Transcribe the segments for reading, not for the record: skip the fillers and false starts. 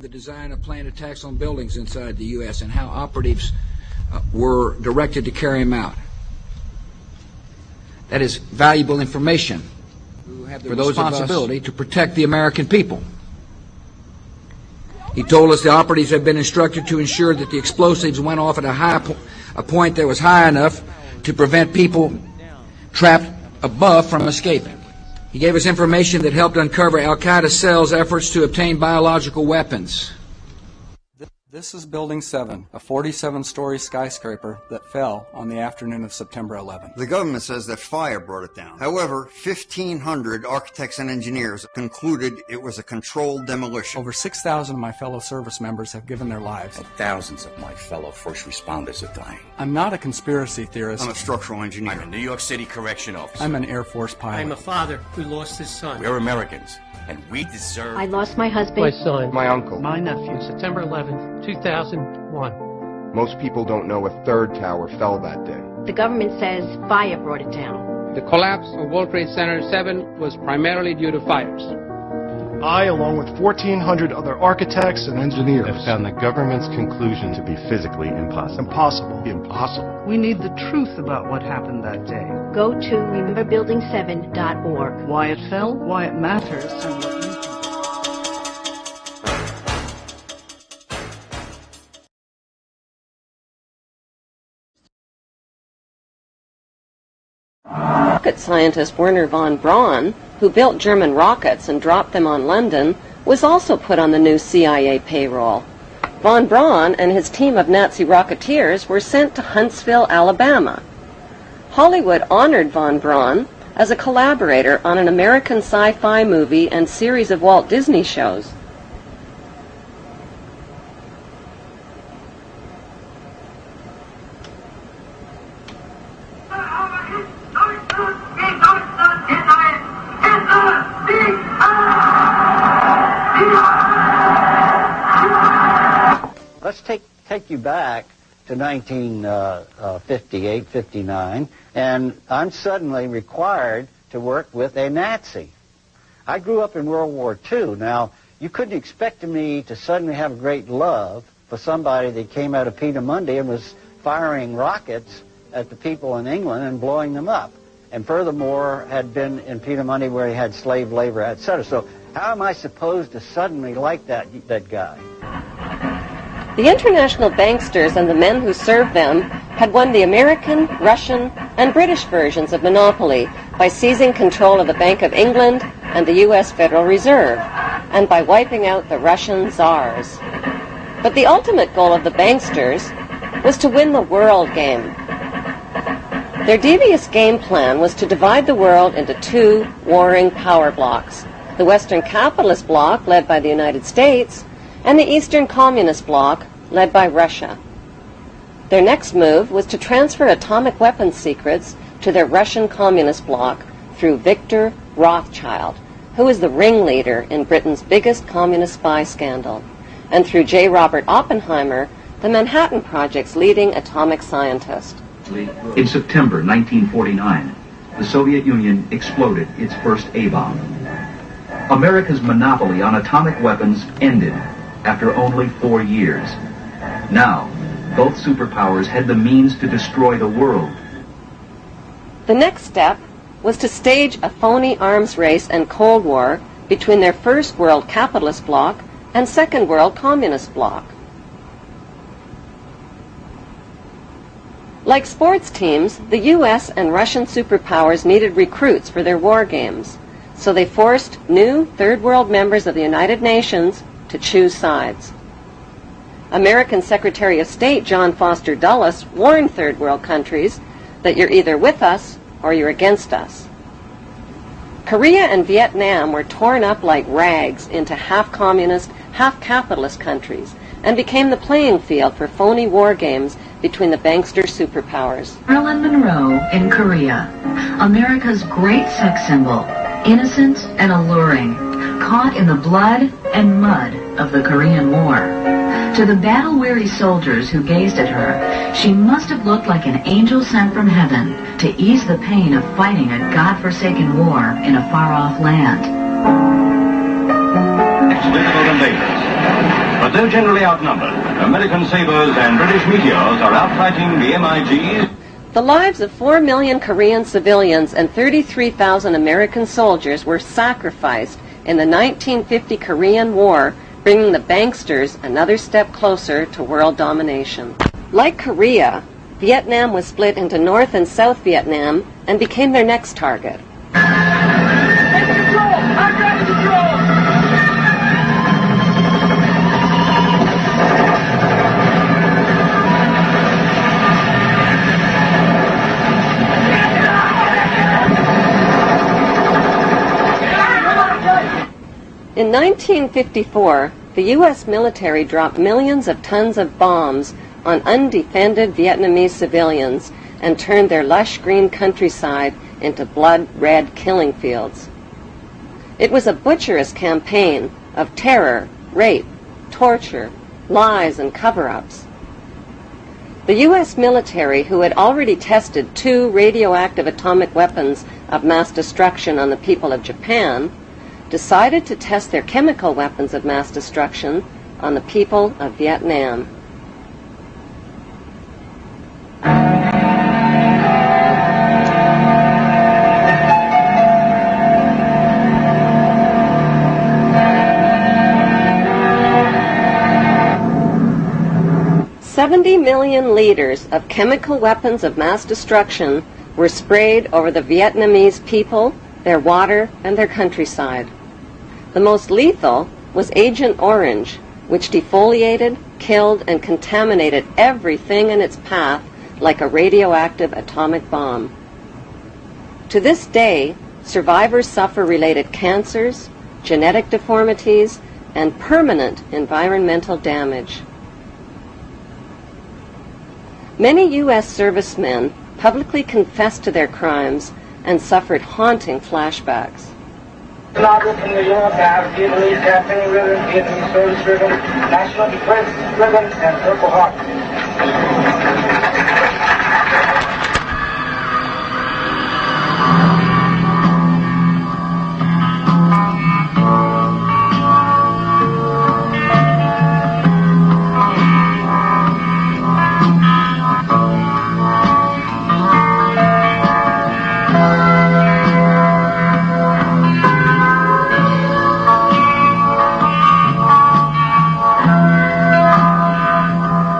The design of planned attacks on buildings inside the U.S. and how operatives were directed to carry them out. That is valuable information for those responsibility to protect the American people. He told us the operatives had been instructed to ensure that the explosives went off at a point that was high enough to prevent people trapped above from escaping. He gave us information that helped uncover Al-Qaeda cells' efforts to obtain biological weapons. This is Building 7, a 47-story skyscraper that fell on the afternoon of September 11th. The government says that fire brought it down. However, 1,500 architects and engineers concluded it was a controlled demolition. Over 6,000 of my fellow service members have given their lives. And thousands of my fellow first responders are dying. I'm not a conspiracy theorist. I'm a structural engineer. I'm a New York City correction officer. I'm an Air Force pilot. I'm a father who lost his son. We're Americans, and we deserve... I lost my husband. My son. My uncle. My nephew. September 11th, 2001. Most people don't know a third tower fell that day. The government says fire brought it down. The collapse of World Trade Center 7 was primarily due to fires. I, along with 1,400 other architects and engineers, have found the government's conclusion to be physically impossible. Impossible. We need the truth about what happened that day. Go to rememberbuilding7.org. Why it fell, why it matters, and what you can do. Rocket scientist Wernher von Braun, who built German rockets and dropped them on London, was also put on the new CIA payroll. Von Braun and his team of Nazi rocketeers were sent to Huntsville, Alabama. Hollywood honored von Braun as a collaborator on an American sci-fi movie and series of Walt Disney shows. Let's take you back to 1958, 59, and I'm suddenly required to work with a Nazi. I grew up in World War II. Now, you couldn't expect me to suddenly have a great love for somebody that came out of Peenemünde and was firing rockets at the people in England and blowing them up. And furthermore, had been in Peenemünde where he had slave labor, etc. So how am I supposed to suddenly like that guy? The international banksters and the men who served them had won the American, Russian, and British versions of monopoly by seizing control of the Bank of England and the U.S. Federal Reserve, and by wiping out the Russian czars. But the ultimate goal of the banksters was to win the world game. Their devious game plan was to divide the world into two warring power blocks: the Western capitalist bloc, led by the United States, and the Eastern Communist Bloc, led by Russia. Their next move was to transfer atomic weapons secrets to their Russian Communist Bloc through Victor Rothschild, who was the ringleader in Britain's biggest communist spy scandal, and through J. Robert Oppenheimer, the Manhattan Project's leading atomic scientist. In September 1949, the Soviet Union exploded its first A-bomb. America's monopoly on atomic weapons ended after only 4 years. Now, both superpowers had the means to destroy the world. The next step was to stage a phony arms race and Cold War between their First World Capitalist Bloc and Second World Communist Bloc. Like sports teams, the U.S. and Russian superpowers needed recruits for their war games, so they forced new Third World members of the United Nations to choose sides. American Secretary of State John Foster Dulles warned Third World countries that you're either with us or you're against us. Korea and Vietnam were torn up like rags into half-communist, half-capitalist countries and became the playing field for phony war games between the bankster superpowers. Marilyn Monroe in Korea, America's great sex symbol, innocent and alluring, caught in the blood and mud of the Korean War. To the battle-weary soldiers who gazed at her, she must have looked like an angel sent from heaven to ease the pain of fighting a God-forsaken war in a far-off land. Explicable invaders. But though generally outnumbered, American sabers and British meteors are outfighting the MiGs. The lives of 4 million Korean civilians and 33,000 American soldiers were sacrificed in the 1950 Korean War, bringing the banksters another step closer to world domination. Like Korea, Vietnam was split into North and South Vietnam and became their next target. In 1954, the U.S. military dropped millions of tons of bombs on undefended Vietnamese civilians and turned their lush green countryside into blood-red killing fields. It was a butcherous campaign of terror, rape, torture, lies, and cover-ups. The U.S. military, who had already tested 2 radioactive atomic weapons of mass destruction on the people of Japan, decided to test their chemical weapons of mass destruction on the people of Vietnam. $70 million liters of chemical weapons of mass destruction were sprayed over the Vietnamese people, their water, and their countryside. The most lethal was Agent Orange, which defoliated, killed, and contaminated everything in its path like a radioactive atomic bomb. To this day, survivors suffer related cancers, genetic deformities, and permanent environmental damage. Many U.S. servicemen publicly confessed to their crimes and suffered haunting flashbacks. From New York, I have Vietnamese campaign ribbon, Vietnamese service ribbon, National Defense ribbon, and Purple Heart.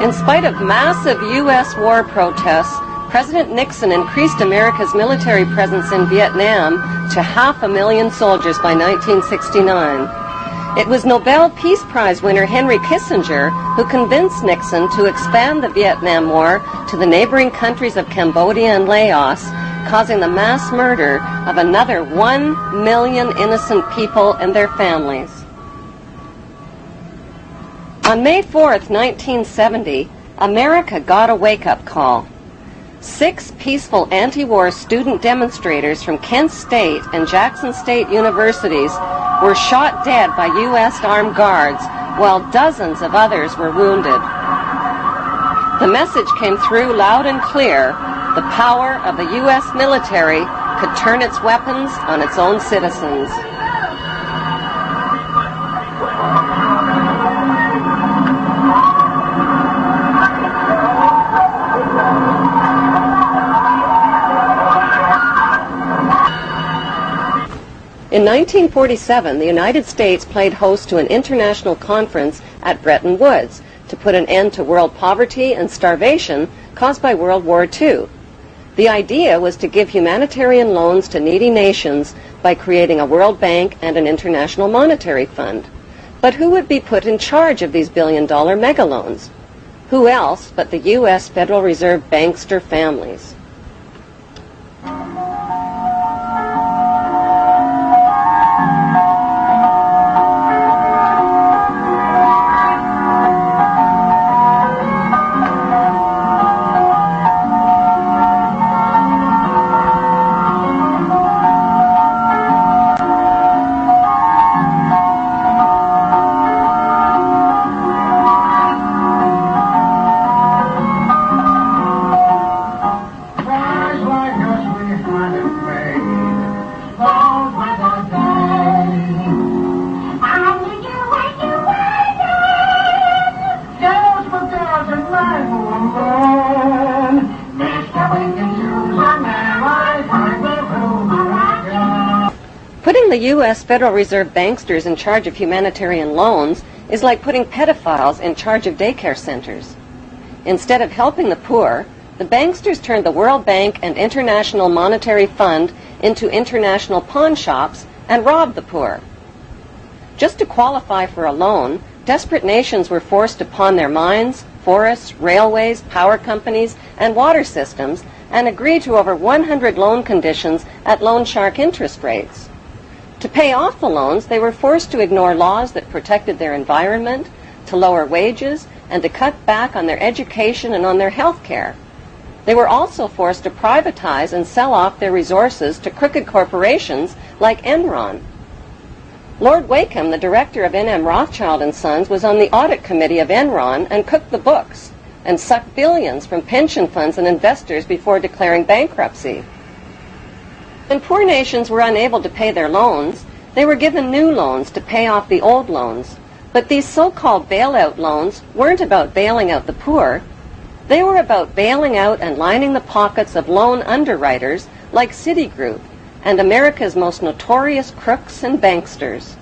In spite of massive U.S. war protests, President Nixon increased America's military presence in Vietnam to 500,000 soldiers by 1969. It was Nobel Peace Prize winner Henry Kissinger who convinced Nixon to expand the Vietnam War to the neighboring countries of Cambodia and Laos, causing the mass murder of another 1 million innocent people and their families. On May 4th, 1970, America got a wake-up call. 6 peaceful anti-war student demonstrators from Kent State and Jackson State universities were shot dead by U.S. armed guards, while dozens of others were wounded. The message came through loud and clear: the power of the U.S. military could turn its weapons on its own citizens. In 1947, the United States played host to an international conference at Bretton Woods to put an end to world poverty and starvation caused by World War II. The idea was to give humanitarian loans to needy nations by creating a World Bank and an International Monetary Fund. But who would be put in charge of these billion-dollar megaloans? Who else but the U.S. Federal Reserve bankster families? U.S. Federal Reserve banksters in charge of humanitarian loans is like putting pedophiles in charge of daycare centers. Instead of helping the poor, the banksters turned the World Bank and International Monetary Fund into international pawn shops and robbed the poor. Just to qualify for a loan, desperate nations were forced to pawn their mines, forests, railways, power companies, and water systems and agree to over 100 loan conditions at loan shark interest rates. To pay off the loans, they were forced to ignore laws that protected their environment, to lower wages, and to cut back on their education and on their health care. They were also forced to privatize and sell off their resources to crooked corporations like Enron. Lord Wakeham, the director of N.M. Rothschild & Sons, was on the audit committee of Enron and cooked the books and sucked billions from pension funds and investors before declaring bankruptcy. When poor nations were unable to pay their loans, they were given new loans to pay off the old loans. But these so-called bailout loans weren't about bailing out the poor. They were about bailing out and lining the pockets of loan underwriters like Citigroup and America's most notorious crooks and banksters.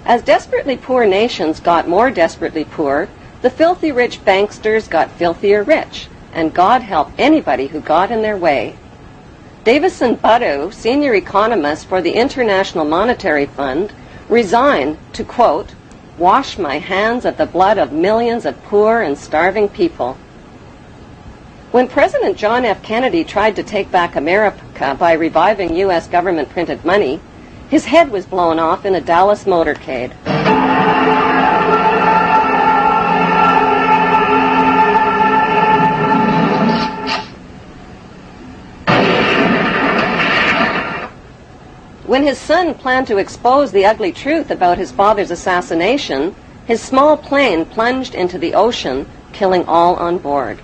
As desperately poor nations got more desperately poor, the filthy rich banksters got filthier rich, and God help anybody who got in their way. Davison Buddu, senior economist for the International Monetary Fund, resigned to, quote, wash my hands of the blood of millions of poor and starving people. When President John F. Kennedy tried to take back America by reviving U.S. government printed money, his head was blown off in a Dallas motorcade. When his son planned to expose the ugly truth about his father's assassination, his small plane plunged into the ocean, killing all on board.